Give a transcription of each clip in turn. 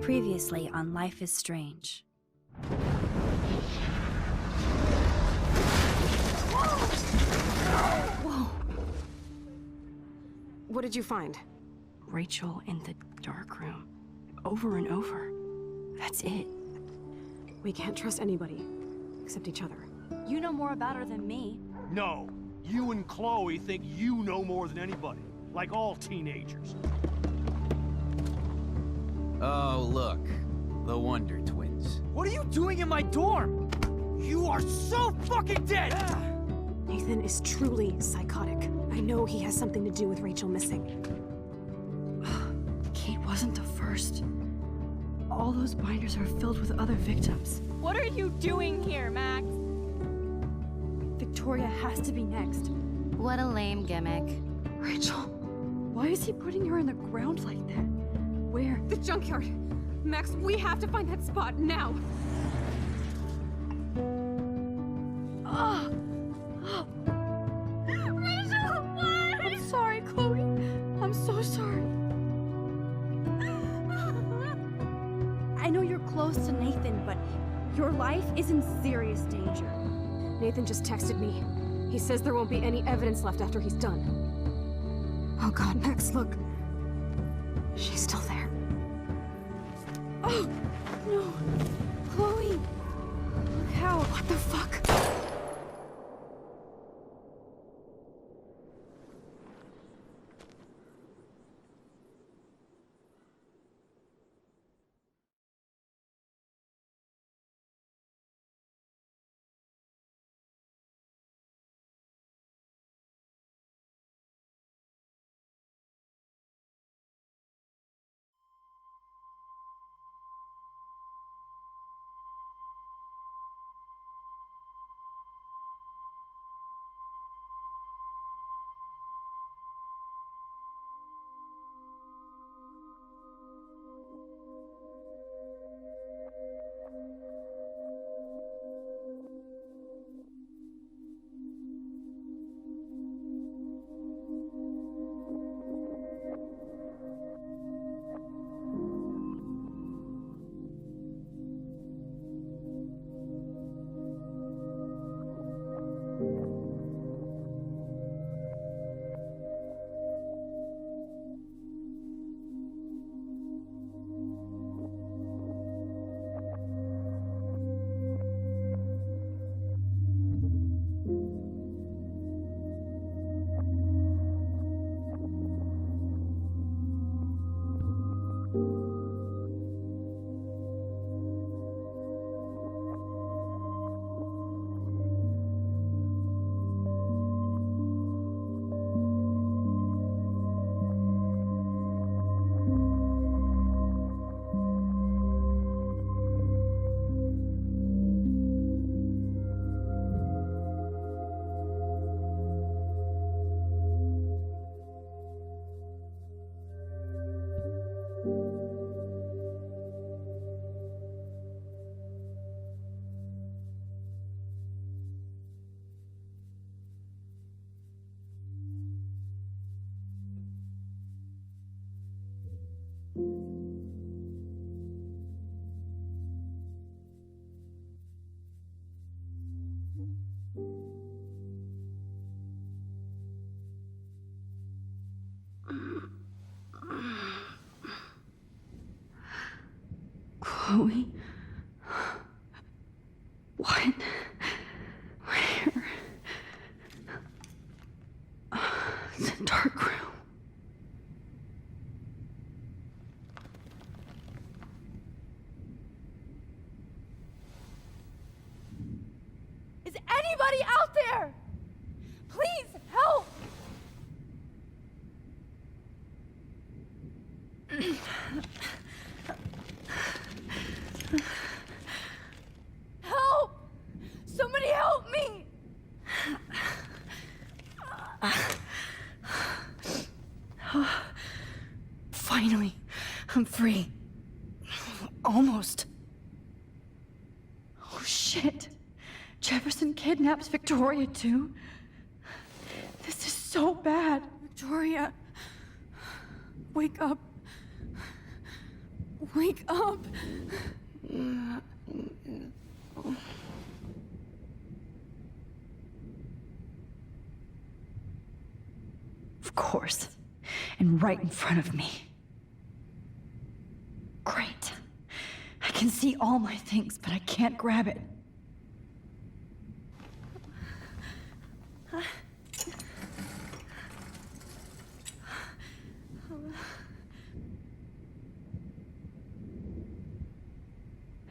Previously on Life is Strange. Whoa! What did you find? Rachel in the dark room. Over and over. That's it. We can't trust anybody, except each other. You know more about her than me. No. You and Chloe think you know more than anybody. Like all teenagers. Oh, look. The Wonder Twins. What are you doing in my dorm? You are so fucking dead! Nathan is truly psychotic. I know he has something to do with Rachel missing. Kate wasn't the first. All those binders are filled with other victims. What are you doing here, Max? Victoria has to be next. What a lame gimmick. Rachel, why is he putting her in the ground like that? Where? The junkyard! Max, we have to find that spot now! Rachel, what? I'm sorry, Chloe. I'm so sorry. I know you're close to Nathan, but your life is in serious danger. Nathan just texted me. He says there won't be any evidence left after he's done. Oh god, Max, look. She's still there. Oh, no. Chloe. Look how. What the fuck? Chloe? What? Where? It's a dark room. Is anybody out there? Please help! Help! Somebody help me! Finally, I'm free. Almost. Oh shit. Jefferson kidnaps Victoria too? This is so bad. Victoria, wake up. Wake up! Of course. And right in front of me. Great. I can see all my things, but I can't grab it. I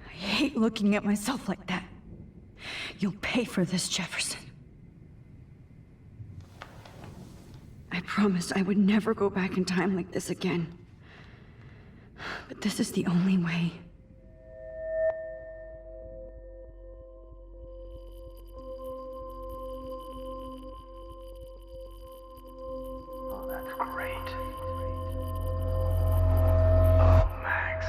hate looking at myself like that. You'll pay for this, Jefferson. I promised I would never go back in time like this again. But this is the only way. Oh, that's great. Oh, Max.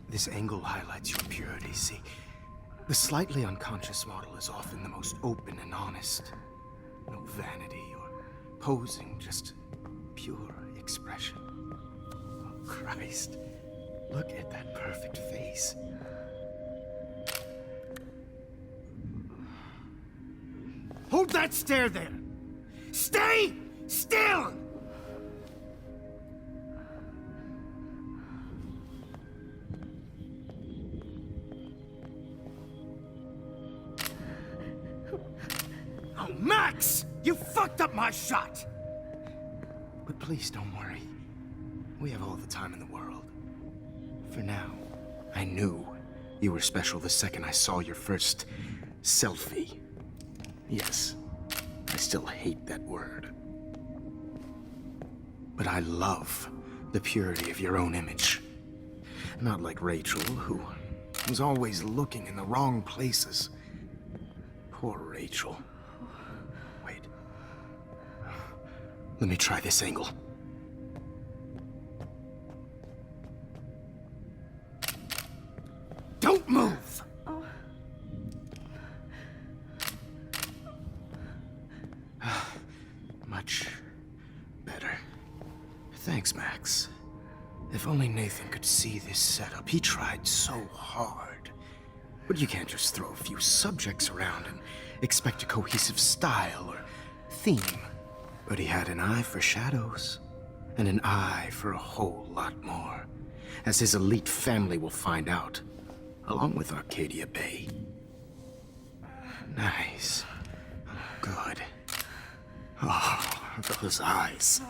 This angle highlights your purity, see? The slightly unconscious model is often the most open and honest. No vanity or posing, just pure expression. Oh, Christ. Look at that perfect face. Hold that stare there! Stay still! Oh, Max! You fucked up my shot! But please don't worry. We have all the time in the world. For now, I knew you were special the second I saw your first selfie. Yes, I still hate that word. But I love the purity of your own image. Not like Rachel, who was always looking in the wrong places. Poor Rachel. Wait. Let me try this angle. Don't move! Much better. Thanks, Max. If only Nathan could see this setup. He tried so hard. But you can't just throw a few subjects around and expect a cohesive style or theme. But he had an eye for shadows, and an eye for a whole lot more, as his elite family will find out, along with Arcadia Bay. Nice. Good. Oh, those eyes.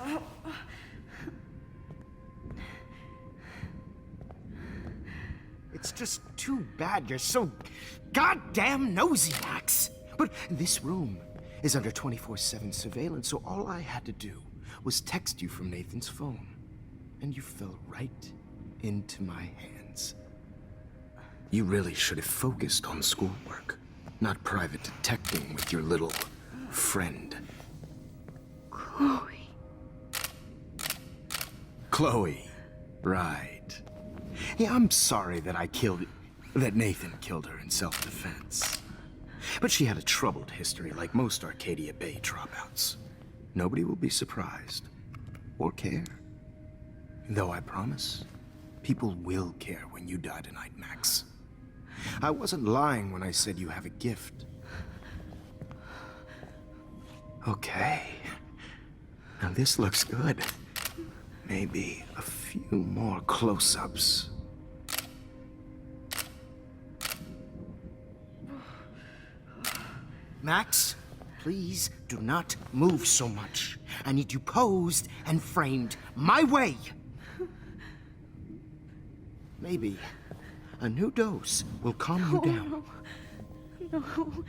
It's just too bad you're so goddamn nosy, Max. But this room is under 24/7 surveillance, so all I had to do was text you from Nathan's phone. And you fell right into my hands. You really should have focused on schoolwork, not private detecting with your little friend. Chloe. Chloe. Right. Yeah, I'm sorry that Nathan killed her in self-defense. But she had a troubled history like most Arcadia Bay dropouts. Nobody will be surprised. Or care. Though I promise, people will care when you die tonight, Max. I wasn't lying when I said you have a gift. Okay. Now this looks good. Maybe a few more close-ups. Max, please do not move so much. I need you posed and framed my way. Maybe a new dose will calm you down. No.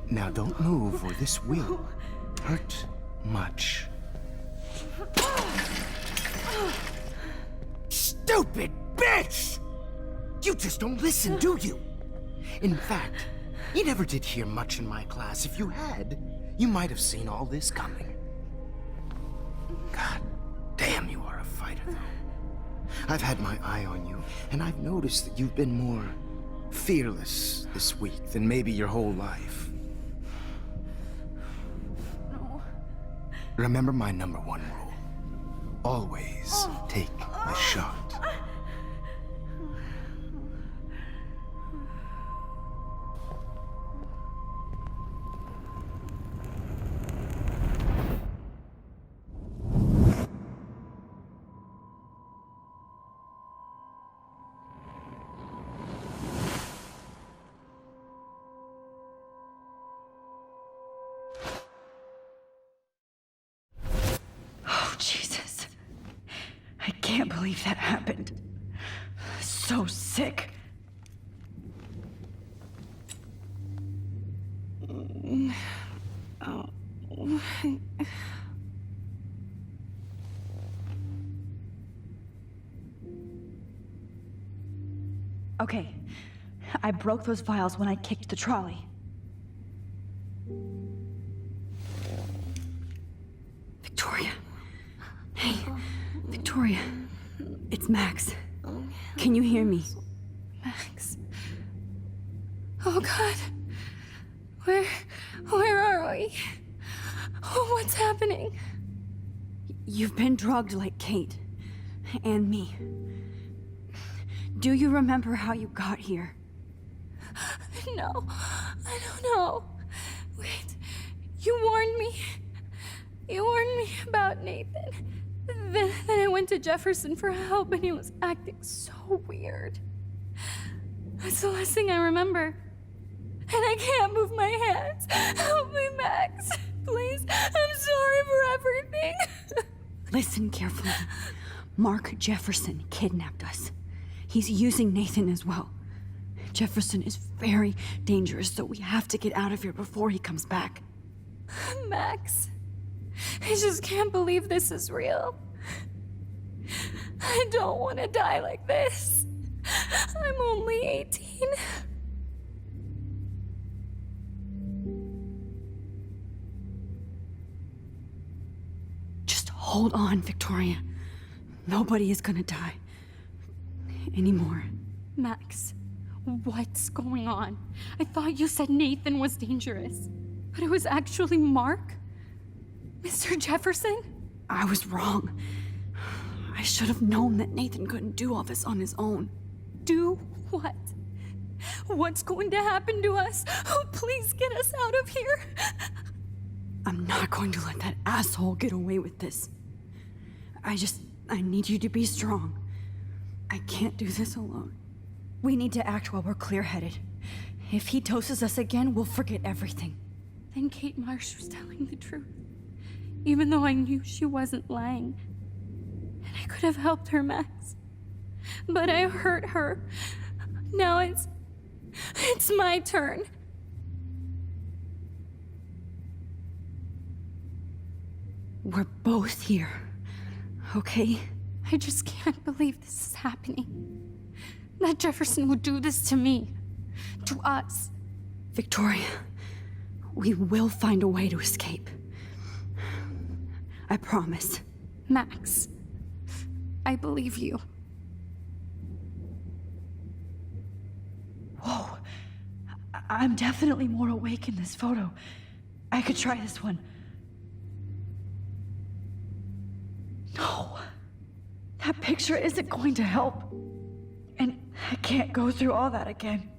Now don't move or this will hurt much. Stupid bitch! You just don't listen, do you? In fact, you never did hear much in my class. If you had, you might have seen all this coming. God damn, you are a fighter, though. I've had my eye on you, and I've noticed that you've been more fearless this week than maybe your whole life. No. Remember my number one rule. Always take a shot. Oh, Jesus. I can't believe that happened. So sick. Okay. I broke those vials when I kicked the trolley. Victoria. Hey, Victoria. It's Max. Can you hear me? Max. Oh God. Where are we? Oh, what's happening? You've been drugged like Kate. And me. Do you remember how you got here? No, I don't know. Wait, you warned me. You warned me about Nathan. Then I went to Jefferson for help and he was acting so weird. That's the last thing I remember. And I can't move my hands. Help me, Max. Please, I'm sorry for everything. Listen carefully. Mark Jefferson kidnapped us. He's using Nathan as well. Jefferson is very dangerous, so we have to get out of here before he comes back. Max, I just can't believe this is real. I don't want to die like this. I'm only 18. Just hold on, Victoria. Nobody is gonna die. Anymore. Max, what's going on? I thought you said Nathan was dangerous, but it was actually Mark? Mr. Jefferson? I was wrong. I should have known that Nathan couldn't do all this on his own. Do what? What's going to happen to us? Oh, please get us out of here. I'm not going to let that asshole get away with this. I need you to be strong. I can't do this alone. We need to act while we're clear-headed. If he doses us again, we'll forget everything. Then Kate Marsh was telling the truth, even though I knew she wasn't lying. And I could have helped her, Max. But I hurt her. Now it's my turn. We're both here, okay? I just can't believe this is happening. That Jefferson would do this to me. To us. Victoria, we will find a way to escape. I promise. Max, I believe you. Whoa. I'm definitely more awake in this photo. I could try this one. No. That picture isn't going to help. And I can't go through all that again.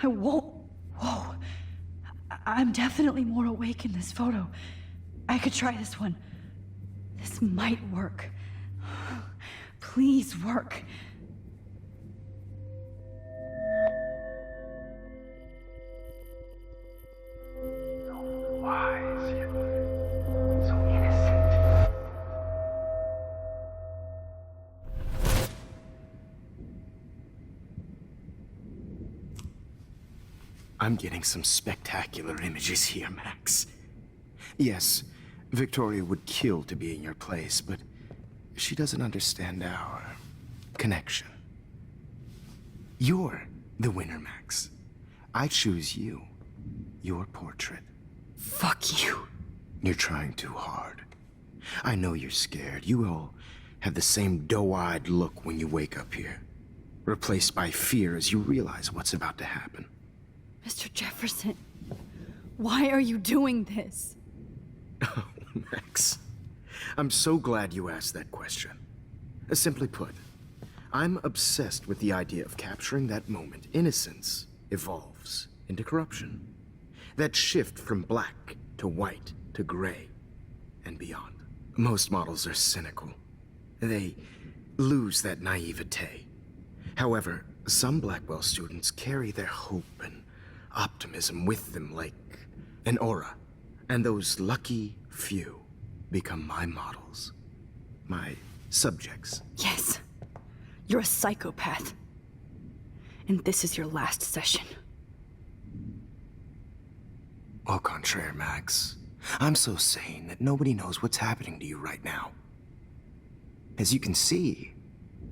I won't. Whoa. I'm definitely more awake in this photo. I could try this one. This might work. Please work. So wise, yet so innocent. I'm getting some spectacular images here, Max. Yes, Victoria would kill to be in your place, but she doesn't understand our connection. You're the winner, Max. I choose you. Your portrait. Fuck you. You're trying too hard. I know you're scared. You all have the same doe-eyed look when you wake up here. replaced by fear as you realize what's about to happen. Mr. Jefferson, why are you doing this? Oh, Max. I'm so glad you asked that question. Simply put, I'm obsessed with the idea of capturing that moment innocence evolves into corruption. That shift from black to white to gray and beyond. Most models are cynical. They lose that naivete. However, some Blackwell students carry their hope and optimism with them like an aura. And those lucky few become my models. My subjects. Yes, you're a psychopath. And this is your last session. Au contraire, Max. I'm so sane that nobody knows what's happening to you right now. As you can see,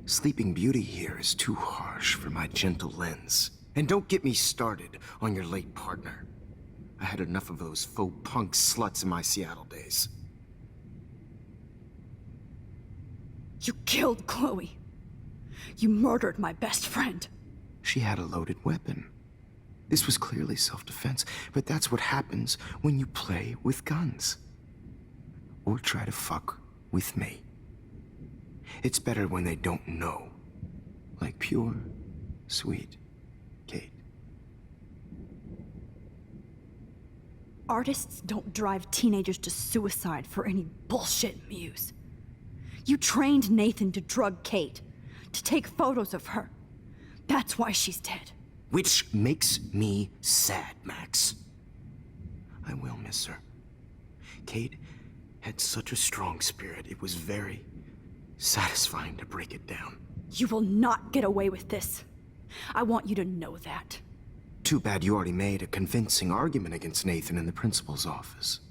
Sleeping Beauty here is too harsh for my gentle lens. And don't get me started on your late partner. I had enough of those faux punk sluts in my Seattle days. You killed Chloe. You murdered my best friend. She had a loaded weapon. This was clearly self-defense, but that's what happens when you play with guns. Or try to fuck with me. It's better when they don't know. Like pure, sweet Kate. Artists don't drive teenagers to suicide for any bullshit muse. You trained Nathan to drug Kate, to take photos of her. That's why she's dead. Which makes me sad, Max. I will miss her. Kate had such a strong spirit, it was very satisfying to break it down. You will not get away with this. I want you to know that. Too bad you already made a convincing argument against Nathan in the principal's office.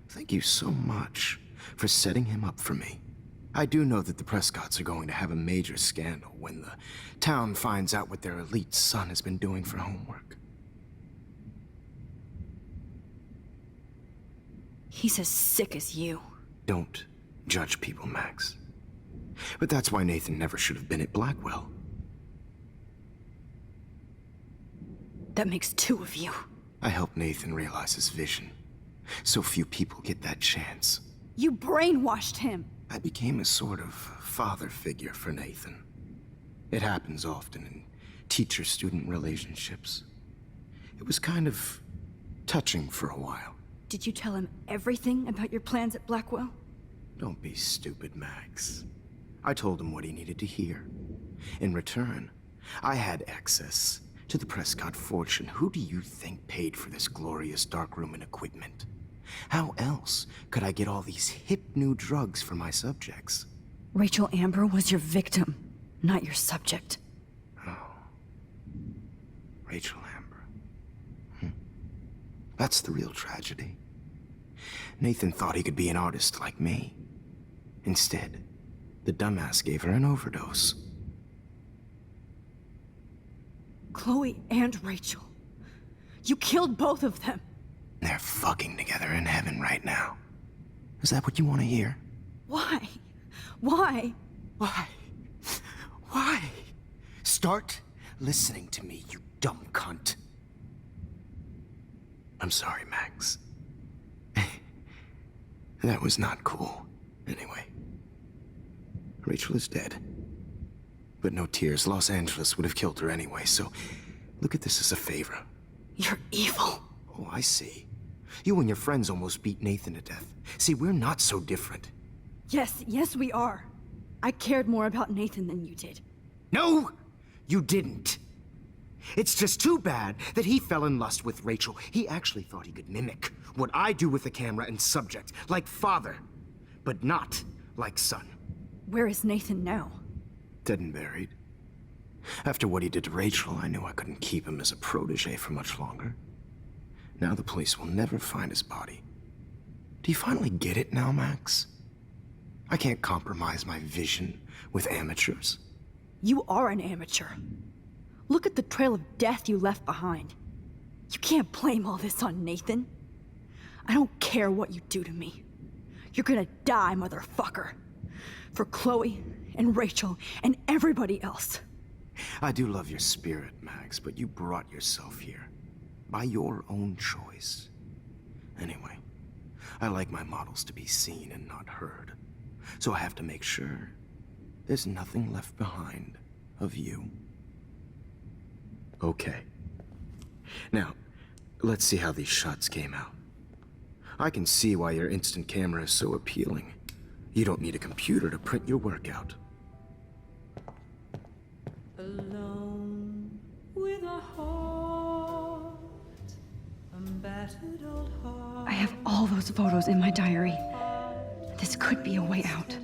Thank you so much for setting him up for me. I do know that the Prescotts are going to have a major scandal when the town finds out what their elite son has been doing for homework. He's as sick as you. Don't judge people, Max. But that's why Nathan never should have been at Blackwell. That makes two of you. I helped Nathan realize his vision. So few people get that chance. You brainwashed him. I became a sort of father figure for Nathan. It happens often in teacher-student relationships. It was kind of touching for a while. Did you tell him everything about your plans at Blackwell? Don't be stupid, Max. I told him what he needed to hear. In return, I had access to the Prescott fortune. Who do you think paid for this glorious darkroom and equipment? How else could I get all these hip new drugs for my subjects? Rachel Amber was your victim, not your subject. Oh. Rachel Amber. That's the real tragedy. Nathan thought he could be an artist like me. Instead, the dumbass gave her an overdose. Chloe and Rachel. You killed both of them. They're fucking together in heaven right now. Is that what you want to hear? Why? Why? Why? Why? Start listening to me, you dumb cunt. I'm sorry, Max. That was not cool. Anyway. Rachel is dead. But no tears. Los Angeles would have killed her anyway, so look at this as a favor. You're evil. Oh, I see. You and your friends almost beat Nathan to death. See, we're not so different. Yes, we are. I cared more about Nathan than you did. No, you didn't. It's just too bad that he fell in lust with Rachel. He actually thought he could mimic what I do with the camera and subject, like father, but not like son. Where is Nathan now? Dead and buried. After what he did to Rachel, I knew I couldn't keep him as a protege for much longer. Now the police will never find his body. Do you finally get it now, Max? I can't compromise my vision with amateurs. You are an amateur. Look at the trail of death you left behind. You can't blame all this on Nathan. I don't care what you do to me. You're gonna die, motherfucker. For Chloe and Rachel and everybody else. I do love your spirit, Max, but you brought yourself here. By your own choice. Anyway, I like my models to be seen and not heard. So I have to make sure there's nothing left behind of you. Okay. Now, let's see how these shots came out. I can see why your instant camera is so appealing. You don't need a computer to print your work out. Alone with a heart, a battered old heart. I have all those photos in my diary. This could be a way out.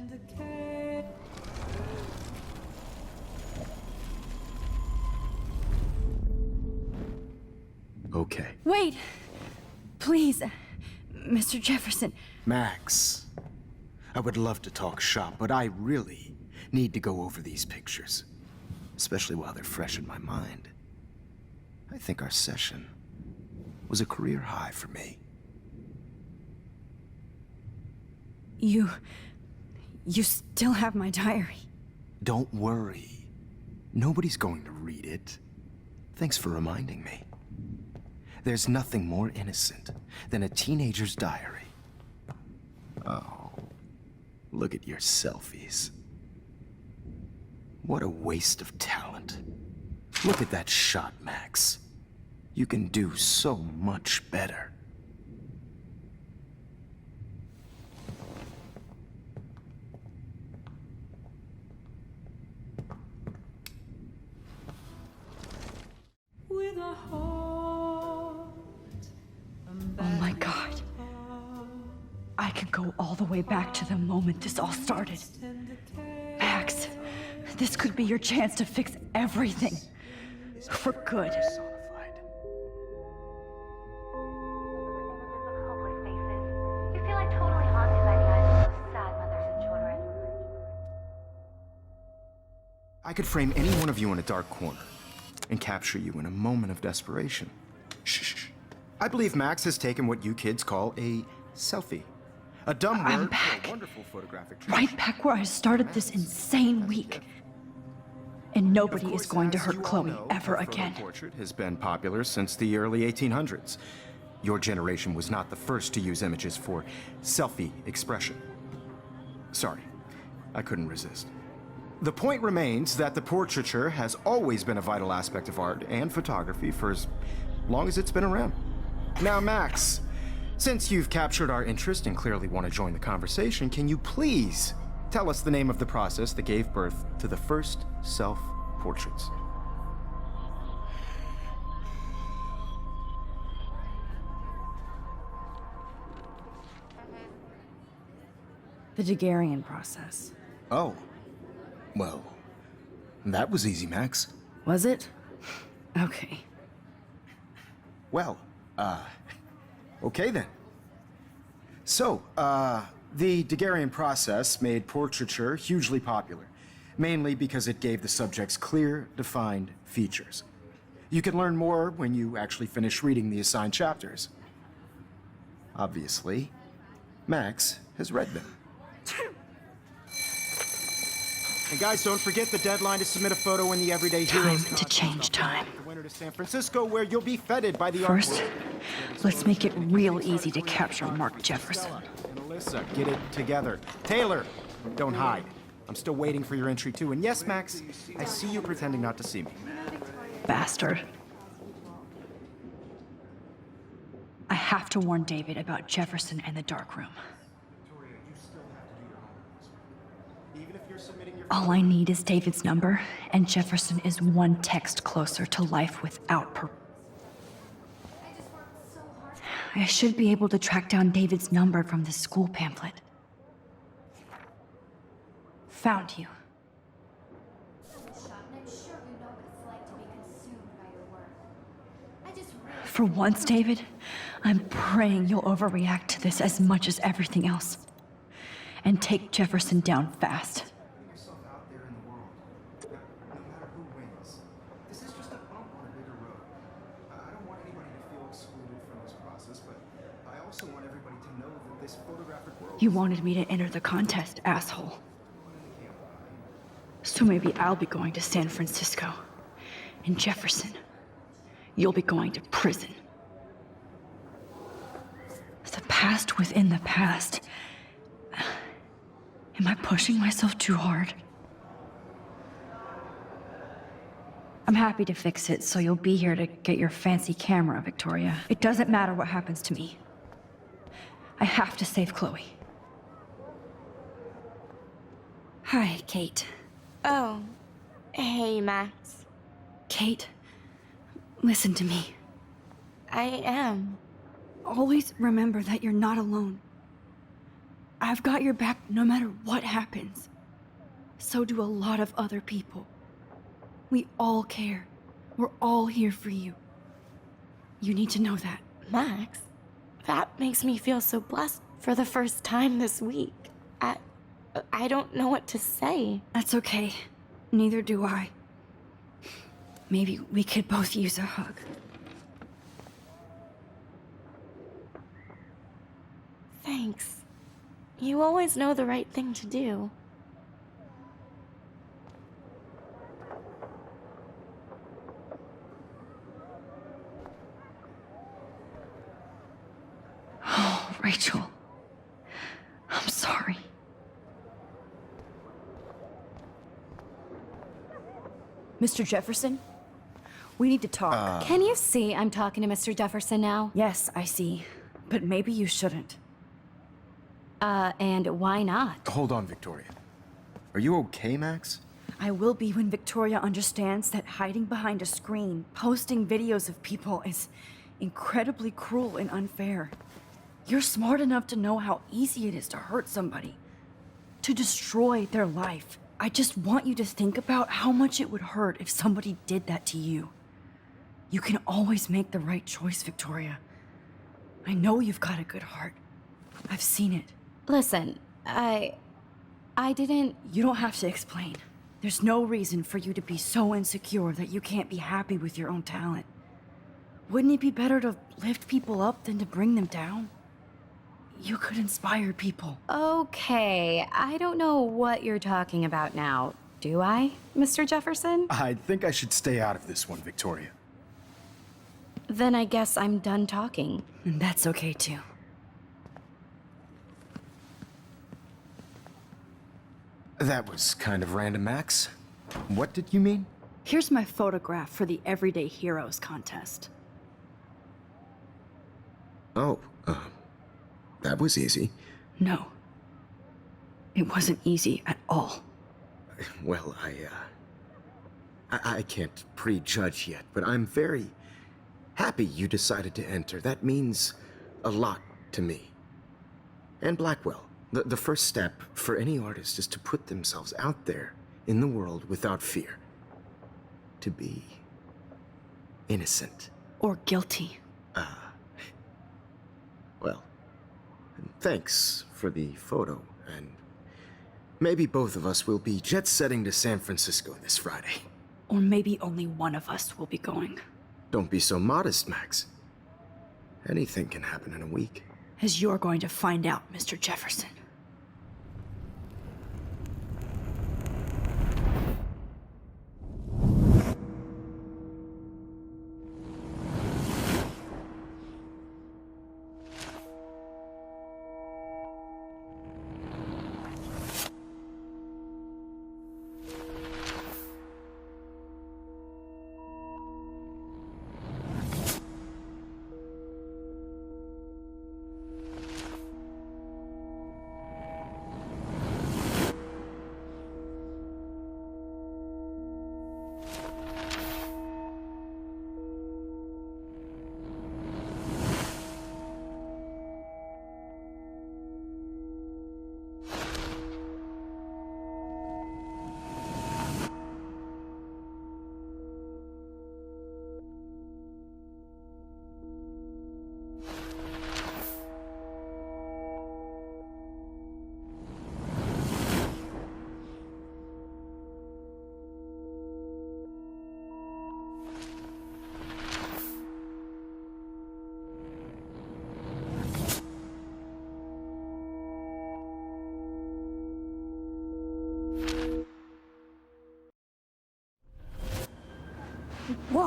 Okay. Wait! Please, Mr. Jefferson. Max, I would love to talk shop, but I really need to go over these pictures. Especially while they're fresh in my mind. I think our session was a career high for me. You still have my diary. Don't worry. Nobody's going to read it. Thanks for reminding me. There's nothing more innocent than a teenager's diary. Oh, look at your selfies. What a waste of talent. Look at that shot, Max. You can do so much better. With a heart, Oh my God. I can go all the way back to the moment this all started. Max, this could be your chance to fix everything. For good. Personified. Hopeless faces. You feel like totally haunted by the eyes of those sad mothers and children. I could frame any one of you in a dark corner and capture you in a moment of desperation. Shh. I believe Max has taken what you kids call a selfie. A dumb word I'm for back. a wonderful photographic Right back where I started this insane week. And nobody is going to hurt Chloe ever again. Portrait has been popular since the early 1800s. Your generation was not the first to use images for selfie expression. Sorry, I couldn't resist. The point remains that the portraiture has always been a vital aspect of art and photography for as long as it's been around. Now, Max, since you've captured our interest and clearly want to join the conversation, can you please tell us the name of the process that gave birth to the first self-portraits? The Daguerrean process. Oh. Well, that was easy, Max. Was it? Okay. Well, okay then. So, the Daguerrean process made portraiture hugely popular, mainly because it gave the subjects clear, defined features. You can learn more when you actually finish reading the assigned chapters. Obviously, Max has read them. And guys, don't forget the deadline to submit a photo in the Everyday Heroes Time to change time. the winter to San Francisco, where you'll be feted by the First, artwork. let's make it real easy to capture Mark Jefferson. And Alyssa, get it together. Taylor, don't hide. I'm still waiting for your entry too. And yes, Max, I see you pretending not to see me. Bastard. I have to warn David about Jefferson and the dark room. All I need is David's number, and Jefferson is one text closer to life without I should be able to track down David's number from the school pamphlet. Found you. For once, David, I'm praying you'll overreact to this as much as everything else. And take Jefferson down fast. Yourself out there in the world. No matter who wins, this is just a bump on a bigger road. I don't want anybody to feel excluded from this process, but I also want everybody to know that this photographic world. You wanted me to enter the contest, asshole. So maybe I'll be going to San Francisco. And Jefferson, you'll be going to prison. The past within the past. Am I pushing myself too hard? I'm happy to fix it, so you'll be here to get your fancy camera, Victoria. It doesn't matter what happens to me. I have to save Chloe. Hi, Kate. Oh, hey, Max. Kate, listen to me. I am. Always remember that you're not alone. I've got your back no matter what happens. So do a lot of other people. We all care. We're all here for you. You need to know that. Max, that makes me feel so blessed for the first time this week. I don't know what to say. That's okay. Neither do I. Maybe we could both use a hug. Thanks. You always know the right thing to do. Oh, Rachel. I'm sorry. Mr. Jefferson? We need to talk. Can you see I'm talking to Mr. Jefferson now? Yes, I see. But maybe you shouldn't. And why not? Hold on, Victoria. Are you okay, Max? I will be when Victoria understands that hiding behind a screen, posting videos of people is incredibly cruel and unfair. You're smart enough to know how easy it is to hurt somebody, to destroy their life. I just want you to think about how much it would hurt if somebody did that to you. You can always make the right choice, Victoria. I know you've got a good heart. I've seen it. Listen, I didn't... You don't have to explain. There's no reason for you to be so insecure that you can't be happy with your own talent. Wouldn't it be better to lift people up than to bring them down? You could inspire people. Okay, I don't know what you're talking about now, do I, Mr. Jefferson? I think I should stay out of this one, Victoria. Then I guess I'm done talking. And that's okay too. That was kind of random, Max. What did you mean? Here's my photograph for the Everyday Heroes contest. Oh, that was easy. No. It wasn't easy at all. Well, I can't prejudge yet, but I'm very happy you decided to enter. That means a lot to me. And Blackwell. The first step for any artist is to put themselves out there in the world without fear. To be innocent. Or guilty. Well, thanks for the photo, and maybe both of us will be jet-setting to San Francisco this Friday. Or maybe only one of us will be going. Don't be so modest, Max. Anything can happen in a week. As you're going to find out, Mr. Jefferson.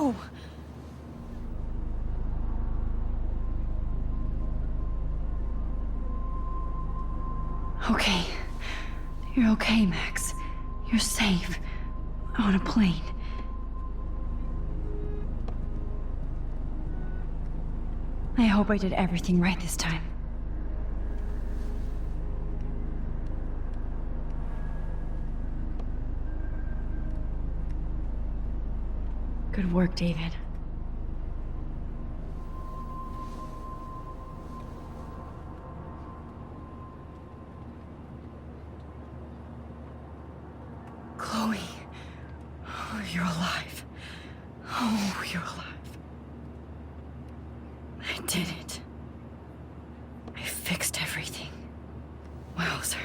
No! Okay. You're okay, Max. You're safe. On a plane. I hope I did everything right this time. Good work, David. Chloe. Oh, you're alive. Oh, you're alive. I did it. I fixed everything. Wowzer.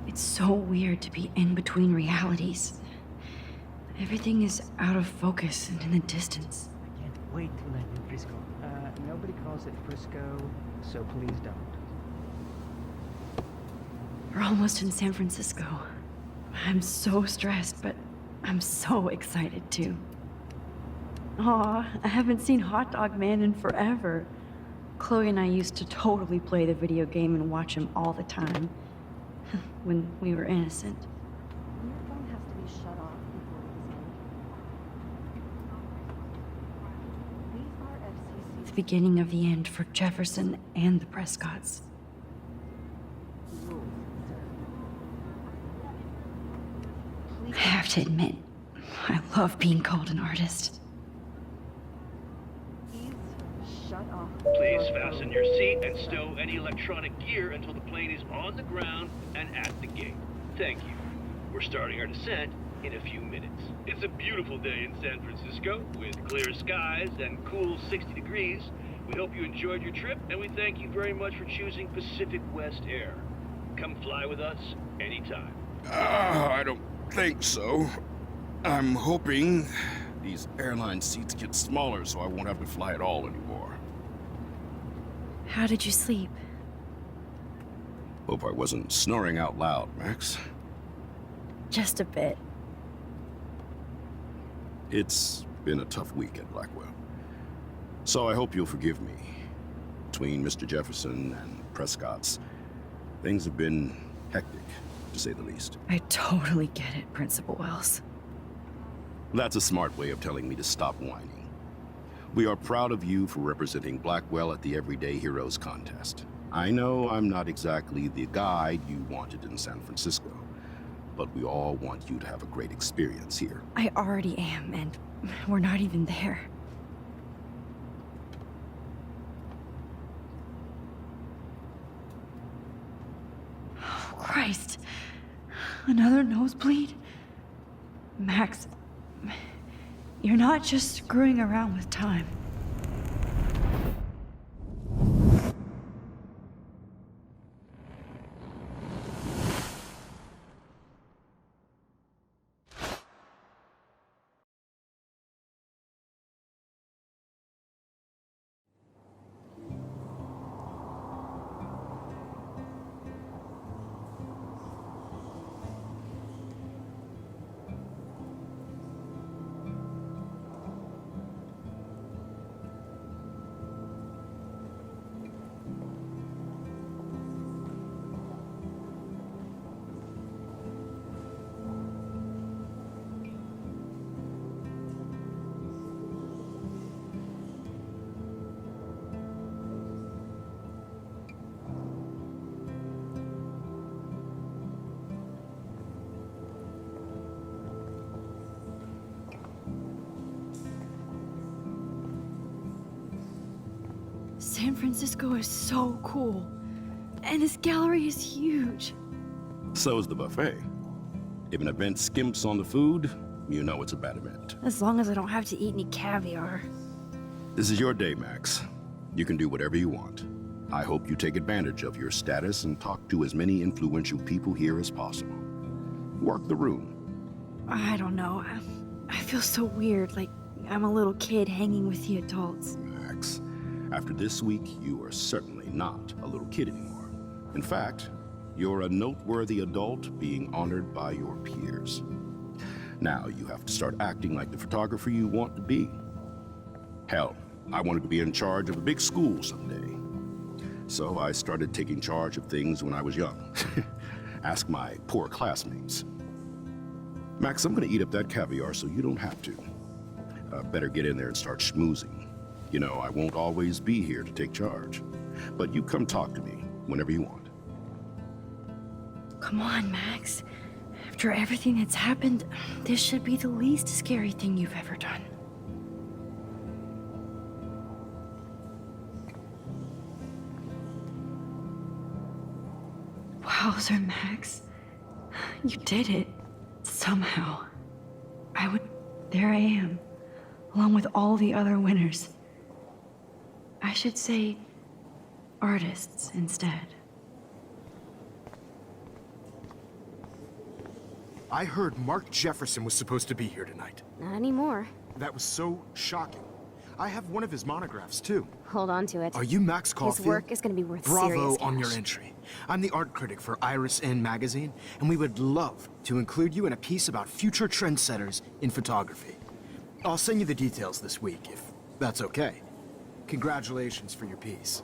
It's so weird to be in between realities. Everything is out of focus and in the distance. I can't wait to land in Frisco. Nobody calls it Frisco, so please don't. We're almost in San Francisco. I'm so stressed, but I'm so excited too. Aw, I haven't seen Hot Dog Man in forever. Chloe and I used to totally play the video game and watch him all the time. When we were innocent. Your phone has to be shut off before it is made. These are FCC. The beginning of the end for Jefferson and the Prescotts. I have to admit, I love being called an artist. Shut off. Please fasten your seat and stow any electronic gear until the plane is on the ground and at the gate. Thank you. We're starting our descent in a few minutes. It's a beautiful day in San Francisco with clear skies and cool 60 degrees. We hope you enjoyed your trip, and we thank you very much for choosing Pacific West Air. Come fly with us anytime. I don't think so. I'm hoping these airline seats get smaller so I won't have to fly at all anymore. How did you sleep? Hope I wasn't snoring out loud, Max. Just a bit. It's been a tough week at Blackwell. So I hope you'll forgive me. Between Mr. Jefferson and Prescott's, things have been hectic, to say the least. I totally get it, Principal Wells. That's a smart way of telling me to stop whining. We are proud of you for representing Blackwell at the Everyday Heroes contest. I know I'm not exactly the guide you wanted in San Francisco, but we all want you to have a great experience here. I already am, and we're not even there. Oh, Christ. Another nosebleed? Max, you're not just screwing around with time. San Francisco is so cool. And this gallery is huge. So is the buffet. If an event skimps on the food, you know it's a bad event. As long as I don't have to eat any caviar. This is your day, Max. You can do whatever you want. I hope you take advantage of your status and talk to as many influential people here as possible. Work the room. I don't know. I feel so weird, like I'm a little kid hanging with the adults. Max, after this week, you are certainly not a little kid anymore. In fact, you're a noteworthy adult being honored by your peers. Now you have to start acting like the photographer you want to be. Hell, I wanted to be in charge of a big school someday. So I started taking charge of things when I was young. Ask my poor classmates. Max, I'm gonna eat up that caviar so you don't have to. Better get in there and start schmoozing. You know, I won't always be here to take charge. But you come talk to me whenever you want. Come on, Max. After everything that's happened, this should be the least scary thing you've ever done. Wowzer, Max. You did it. Somehow. There I am, along with all the other winners. I should say artists instead. I heard Mark Jefferson was supposed to be here tonight. Not anymore. That was so shocking. I have one of his monographs, too. Hold on to it. Are you Max Caulfield? His work is going to be worth Bravo serious on cash. your entry. I'm the art critic for Iris N magazine, and we would love to include you in a piece about future trendsetters in photography. I'll send you the details this week, if that's okay. Congratulations for your piece.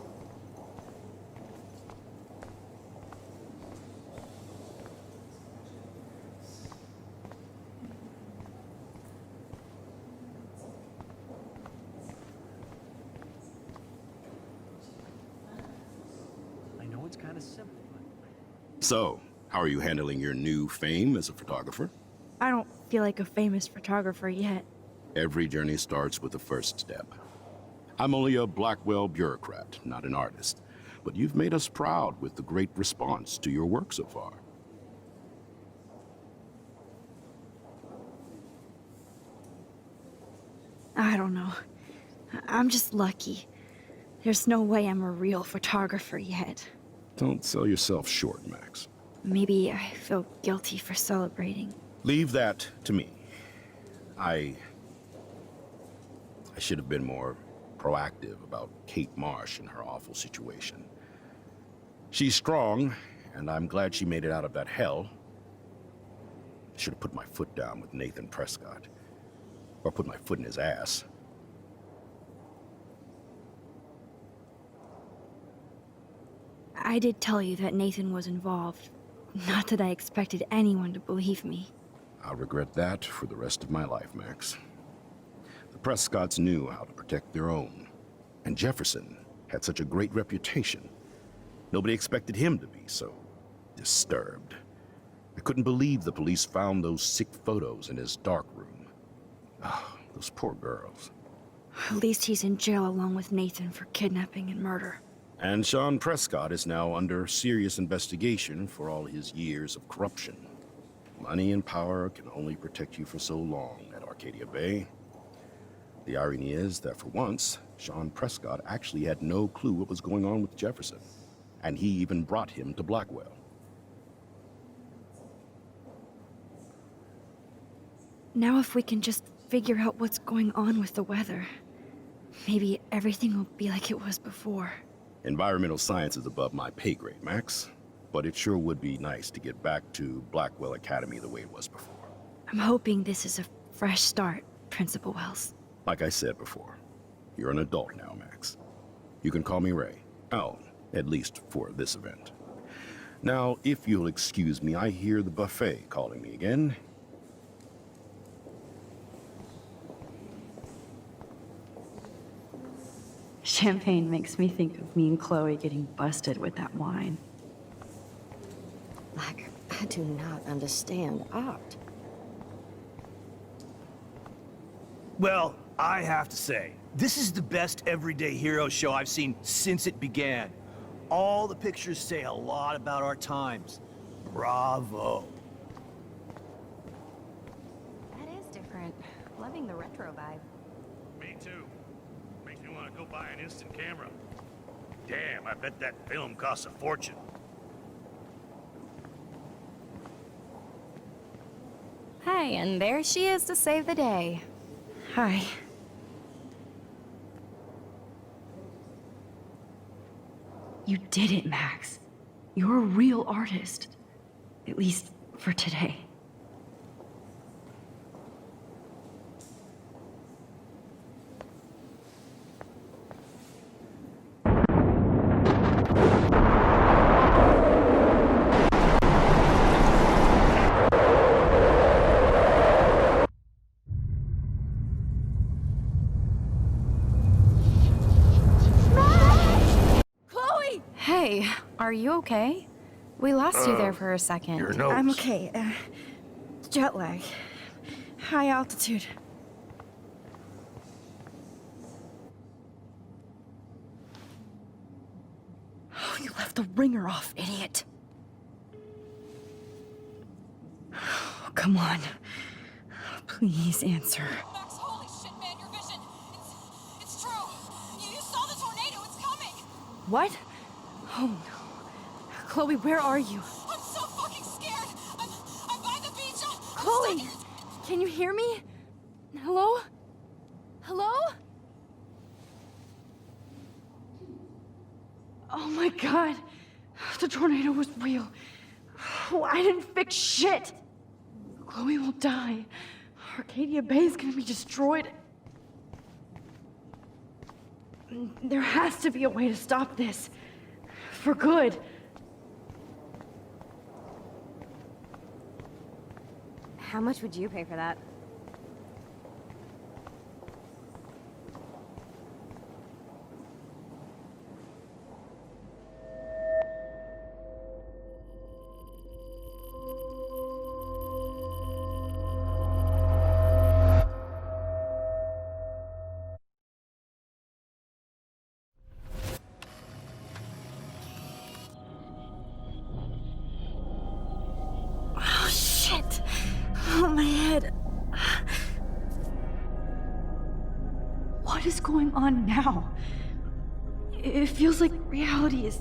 It's kind of simple, but... So, how are you handling your new fame as a photographer? I don't feel like a famous photographer yet. Every journey starts with the first step. I'm only a Blackwell bureaucrat, not an artist. But you've made us proud with the great response to your work so far. I don't know. I'm just lucky. There's no way I'm a real photographer yet. Don't sell yourself short, Max. Maybe I feel guilty for celebrating. Leave that to me. I should have been more proactive about Kate Marsh and her awful situation. She's strong, and I'm glad she made it out of that hell. I should have put my foot down with Nathan Prescott. Or put my foot in his ass. I did tell you that Nathan was involved. Not that I expected anyone to believe me. I'll regret that for the rest of my life, Max. The Prescotts knew how to protect their own. And Jefferson had such a great reputation. Nobody expected him to be so disturbed. I couldn't believe the police found those sick photos in his dark room. Ah, those poor girls. At least he's in jail along with Nathan for kidnapping and murder. And Sean Prescott is now under serious investigation for all his years of corruption. Money and power can only protect you for so long at Arcadia Bay. The irony is that for once, Sean Prescott actually had no clue what was going on with Jefferson. And he even brought him to Blackwell. Now if we can just figure out what's going on with the weather, maybe everything will be like it was before. Environmental science is above my pay grade, Max. But it sure would be nice to get back to Blackwell Academy the way it was before. I'm hoping this is a fresh start, Principal Wells. Like I said before, you're an adult now, Max. You can call me Ray. Oh, at least for this event. Now, if you'll excuse me, I hear the buffet calling me again. Champagne makes me think of me and Chloe getting busted with that wine. Like, I do not understand art. Well, I have to say, this is the best everyday hero show I've seen since it began. All the pictures say a lot about our times. Bravo. That is different. Loving the retro vibe. Me too. Makes me want to go buy an instant camera. Damn, I bet that film costs a fortune. Hey. and there she is to save the day. Hi. You did it, Max. You're a real artist. At least for today. Chloe! Hey, are you okay? We lost you there for a second. Your nose. I'm okay. Jet lag. High altitude. Oh, you left the ringer off, idiot. Oh, come on. Please answer. Max, holy shit, man, your vision. It's true. You saw the tornado. It's coming. What? Oh no. Chloe, where are you? I'm so fucking scared. I'm by the beach. Chloe! Can you hear me? Hello? Hello? Oh my god. The tornado was real. Oh, I didn't fix shit. Chloe will die. Arcadia Bay is gonna be destroyed. There has to be a way to stop this. For good. How much would you pay for that? Oh, shit. Oh, my head. What is going on now? It feels like reality is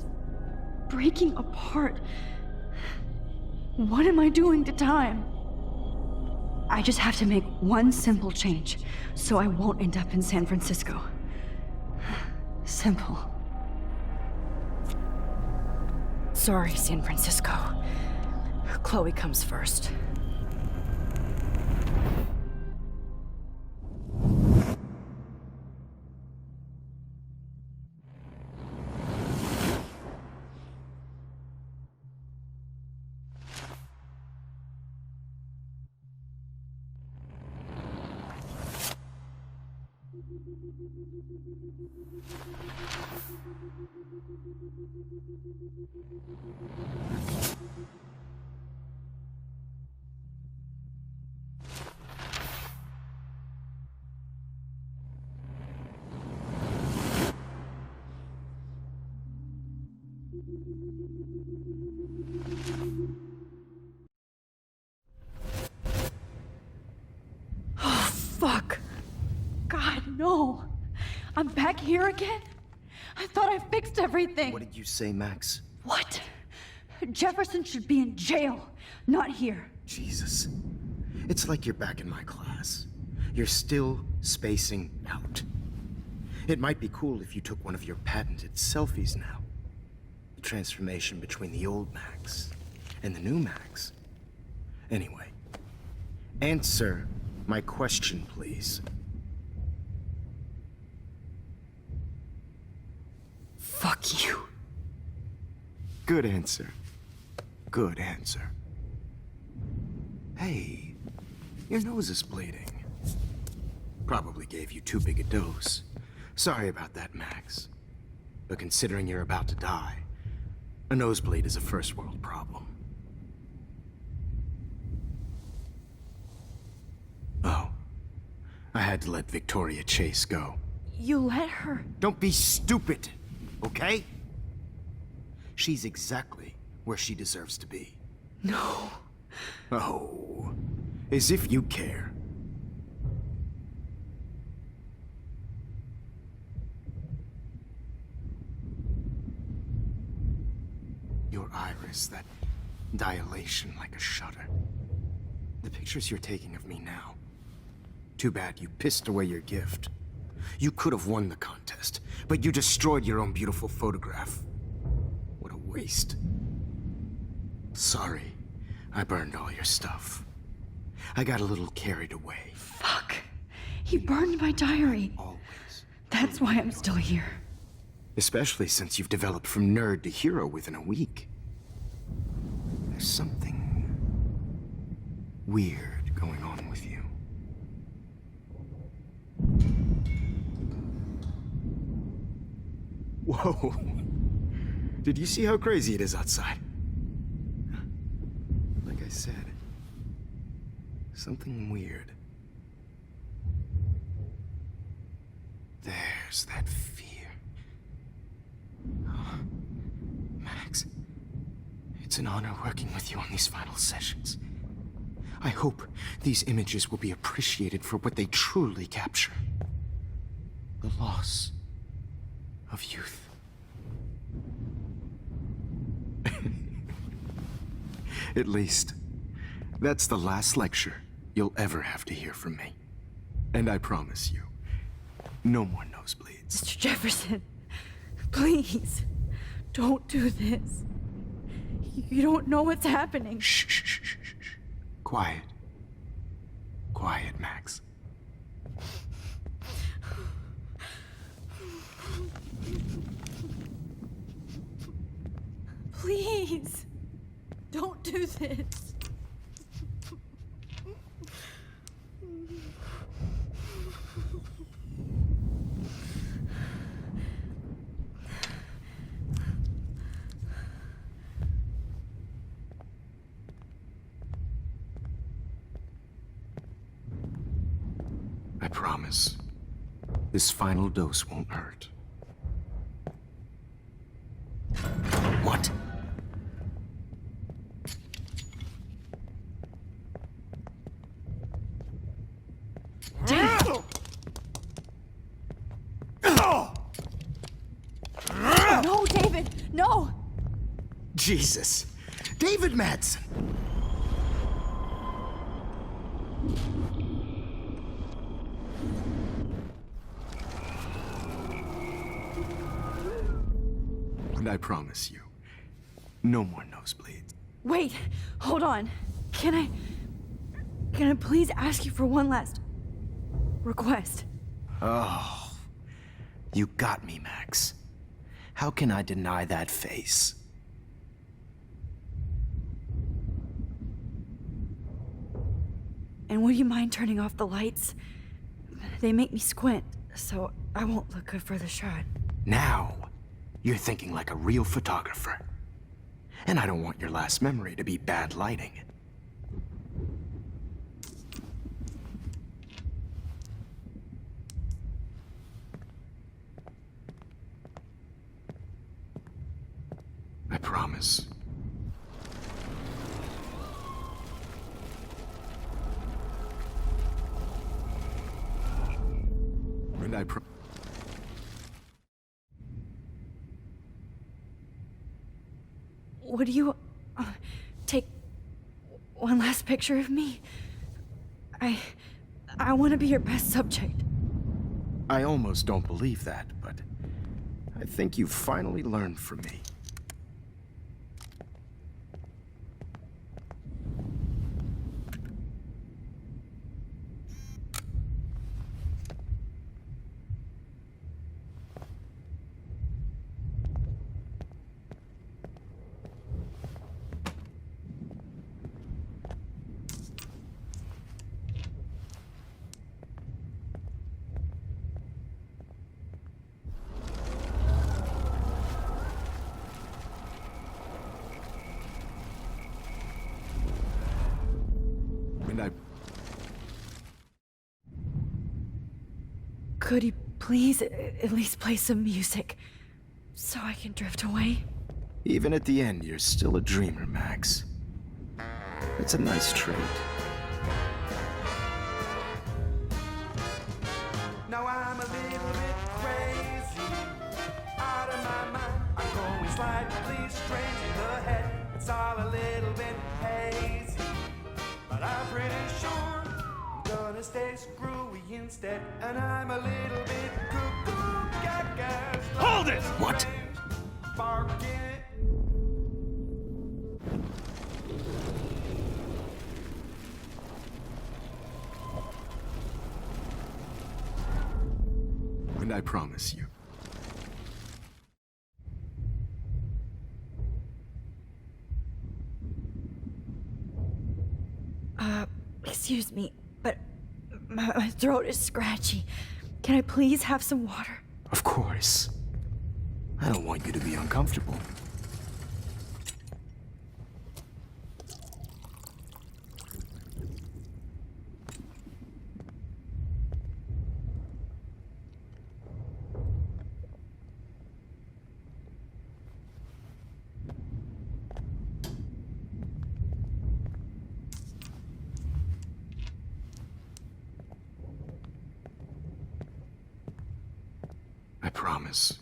breaking apart. What am I doing to time? I just have to make one simple change, so I won't end up in San Francisco. Simple. Sorry, San Francisco. Chloe comes first. Oh, fuck. God, no. I'm back here again? I thought I fixed everything. What did you say, Max? What? Jefferson should be in jail, not here. Jesus. It's like you're back in my class. You're still spacing out. It might be cool if you took one of your patented selfies now. The transformation between the old Max and the new Max. Anyway, answer my question, please. Fuck you. Good answer. Good answer. Hey, your nose is bleeding. Probably gave you too big a dose. Sorry about that, Max. But considering you're about to die, a nosebleed is a first world problem. Oh, I had to let Victoria Chase go. You let her? Don't be stupid, okay? She's exactly where she deserves to be. No. Oh, as if you care. Your iris, that dilation like a shutter. The pictures you're taking of me now. Too bad you pissed away your gift. You could have won the contest, but you destroyed your own beautiful photograph. What a waste. Sorry, I burned all your stuff. I got a little carried away. Fuck. He burned my diary. Always. That's why I'm still here. Especially since you've developed from nerd to hero within a week. There's something weird going on with you. Whoa. Did you see how crazy it is outside? Like I said, something weird. There's that fear. Oh, Max, it's an honor working with you on these final sessions. I hope these images will be appreciated for what they truly capture. The loss of youth. At least, that's the last lecture you'll ever have to hear from me. And I promise you, no more nosebleeds. Mr. Jefferson, please, don't do this. You don't know what's happening. Shh, shh, shh, shh, shh. Quiet. Quiet, Max. Please, don't do this. I promise, this final dose won't hurt. What? No, David, no! Jesus! David Madsen! And I promise you, no more nosebleeds. Wait, hold on. Can I please ask you for one last request? Oh, you got me, Max. How can I deny that face? And would you mind turning off the lights? They make me squint, so I won't look good for the shot. Now, you're thinking like a real photographer. And I don't want your last memory to be bad lighting. I promise. And I Would you take one last picture of me? I want to be your best subject. I almost don't believe that, but I think you've finally learned from me. Could you please at least play some music so I can drift away? Even at the end, you're still a dreamer, Max. It's a nice trait. Now I'm a little bit crazy, out of my mind. I'm going slightly strange in the head. It's all a little bit hazy, but I'm pretty and I'm a little bit cuckoo gaga. Hold it! What? Barking. And I promise you, Excuse me, but my throat is scratchy. Can I please have some water? of course. I don't want you to be uncomfortable. I promise.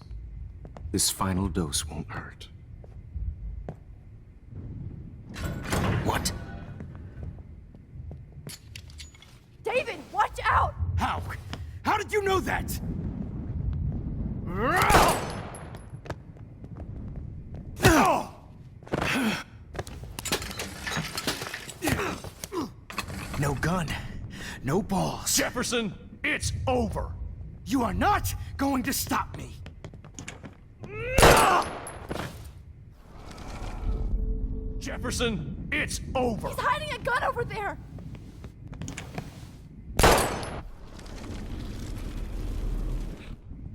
This final dose won't hurt. What? David, watch out! How? How did you know that? No gun. No balls. Jefferson, it's over. You are not going to stop me. Jefferson, it's over. He's hiding a gun over there!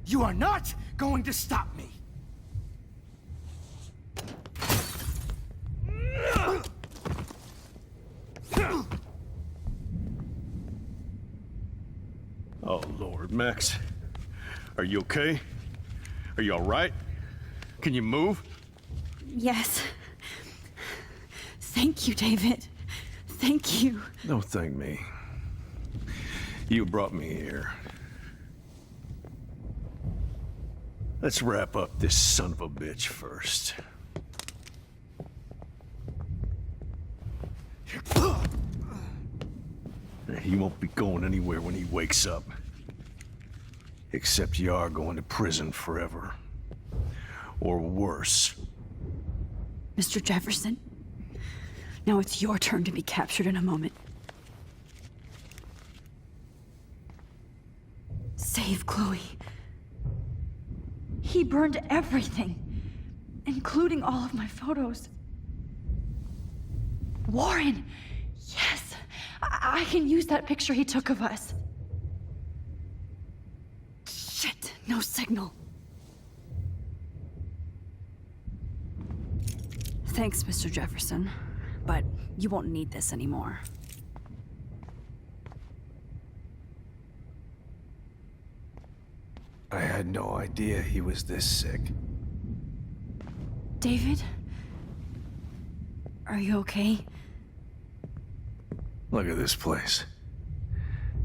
You are not going to stop me. Oh, Lord, Max. Are you okay? Are you all right? Can you move? Yes. Thank you, David. Thank you. Don't thank me. You brought me here. Let's wrap up this son of a bitch first. He won't be going anywhere when he wakes up. Except you are going to prison forever. Or worse. Mr. Jefferson, now it's your turn to be captured in a moment. Save Chloe. He burned everything, including all of my photos. Warren! Yes! I can use that picture he took of us. Shit, no signal. Thanks, Mr. Jefferson, but you won't need this anymore. I had no idea he was this sick. David? Are you okay? Look at this place.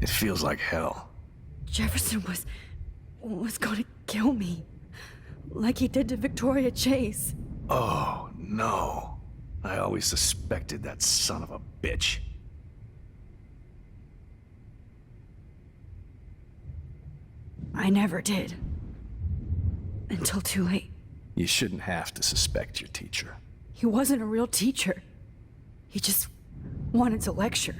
It feels like hell. Jefferson was going to kill me. Like he did to Victoria Chase. Oh, no. I always suspected that son of a bitch. I never did. Until too late. You shouldn't have to suspect your teacher. He wasn't a real teacher. He just wanted to lecture.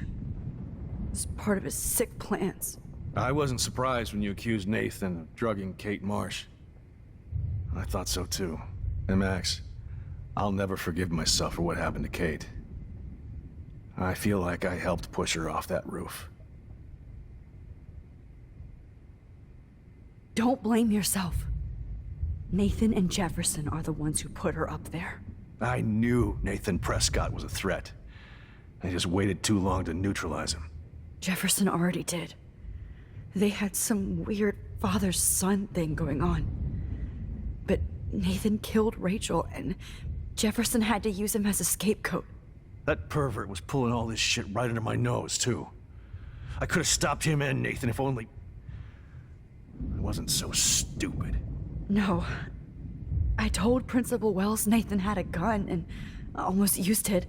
It was part of his sick plans. I wasn't surprised when you accused Nathan of drugging Kate Marsh. I thought so too. And Max, I'll never forgive myself for what happened to Kate. I feel like I helped push her off that roof. Don't blame yourself. Nathan and Jefferson are the ones who put her up there. I knew Nathan Prescott was a threat. I just waited too long to neutralize him. Jefferson already did. They had some weird father-son thing going on. But Nathan killed Rachel, and Jefferson had to use him as a scapegoat. That pervert was pulling all this shit right under my nose, too. I could have stopped him and Nathan if only... I wasn't so stupid. No. I told Principal Wells Nathan had a gun and almost used it.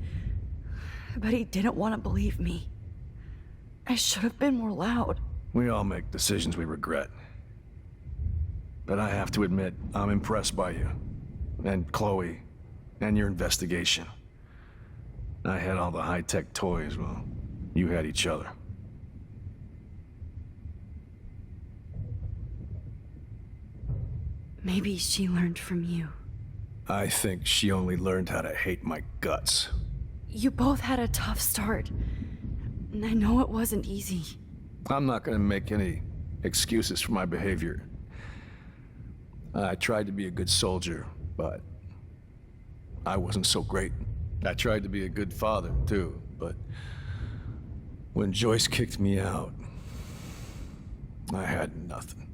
But he didn't want to believe me. I should have been more loud. We all make decisions we regret. But I have to admit, I'm impressed by you. And Chloe. And your investigation. I had all the high-tech toys, well, you had each other. Maybe she learned from you. I think she only learned how to hate my guts. You both had a tough start. And I know it wasn't easy. I'm not gonna make any excuses for my behavior. I tried to be a good soldier, but I wasn't so great. I tried to be a good father, too, but when Joyce kicked me out, I had nothing.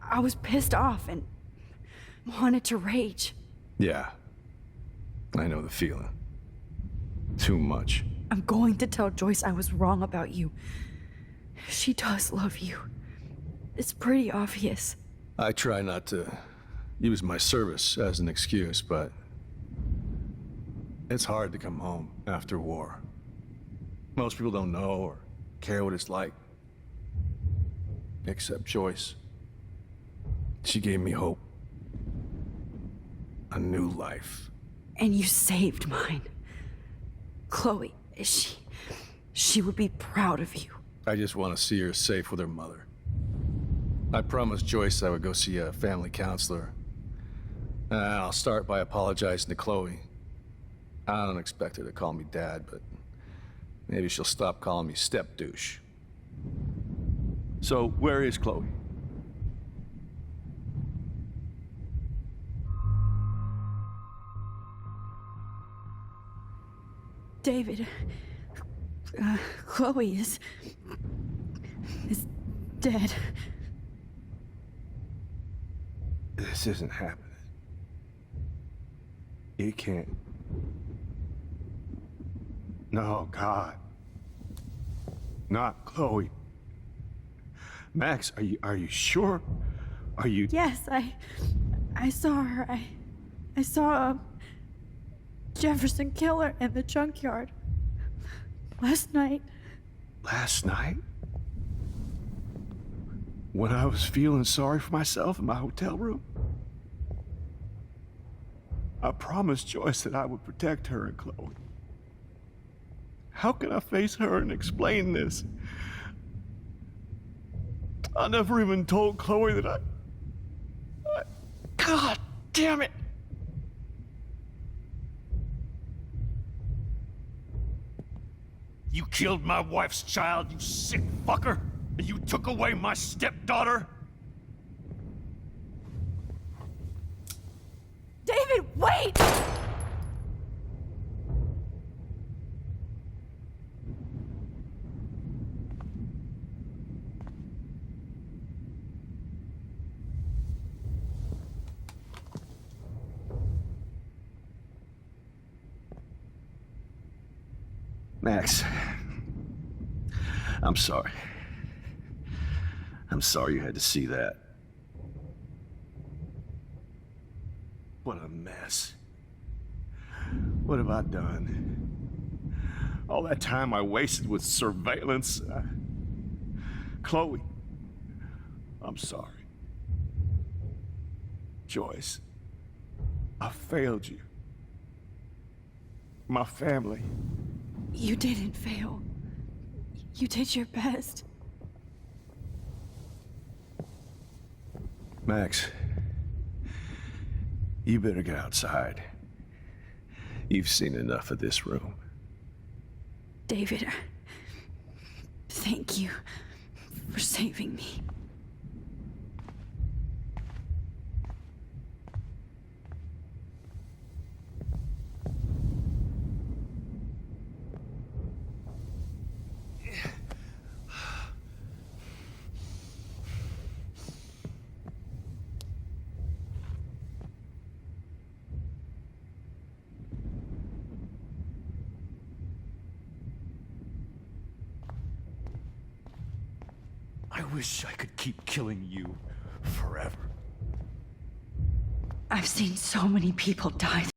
I was pissed off and wanted to rage. Yeah, I know the feeling. Too much. I'm going to tell Joyce I was wrong about you. She does love you. It's pretty obvious. I try not to use my service as an excuse, but it's hard to come home after war. Most people don't know or care what it's like. Except Joyce. She gave me hope. A new life. And you saved mine. Chloe, she would be proud of you. I just want to see her safe with her mother. I promised Joyce I would go see a family counselor. And I'll start by apologizing to Chloe. I don't expect her to call me Dad, but maybe she'll stop calling me step douche. So, where is Chloe? David, Chloe is dead. This isn't happening. It can't. No, God. Not Chloe. Max, are you sure? Are you... Yes, I saw her. I saw Jefferson kill her in the junkyard. Last night. Last night? When I was feeling sorry for myself in my hotel room? I promised Joyce that I would protect her and Chloe. How can I face her and explain this? I never even told Chloe that I... God damn it! You killed my wife's child, you sick fucker! And you took away my stepdaughter? David, wait! Max, I'm sorry. I'm sorry you had to see that. What a mess. What have I done? All that time I wasted with surveillance. Chloe, I'm sorry. Joyce, I failed you. My family. You didn't fail. You did your best. Max, you better get outside. You've seen enough of this room. David, thank you for saving me. I wish I could keep killing you forever. I've seen so many people die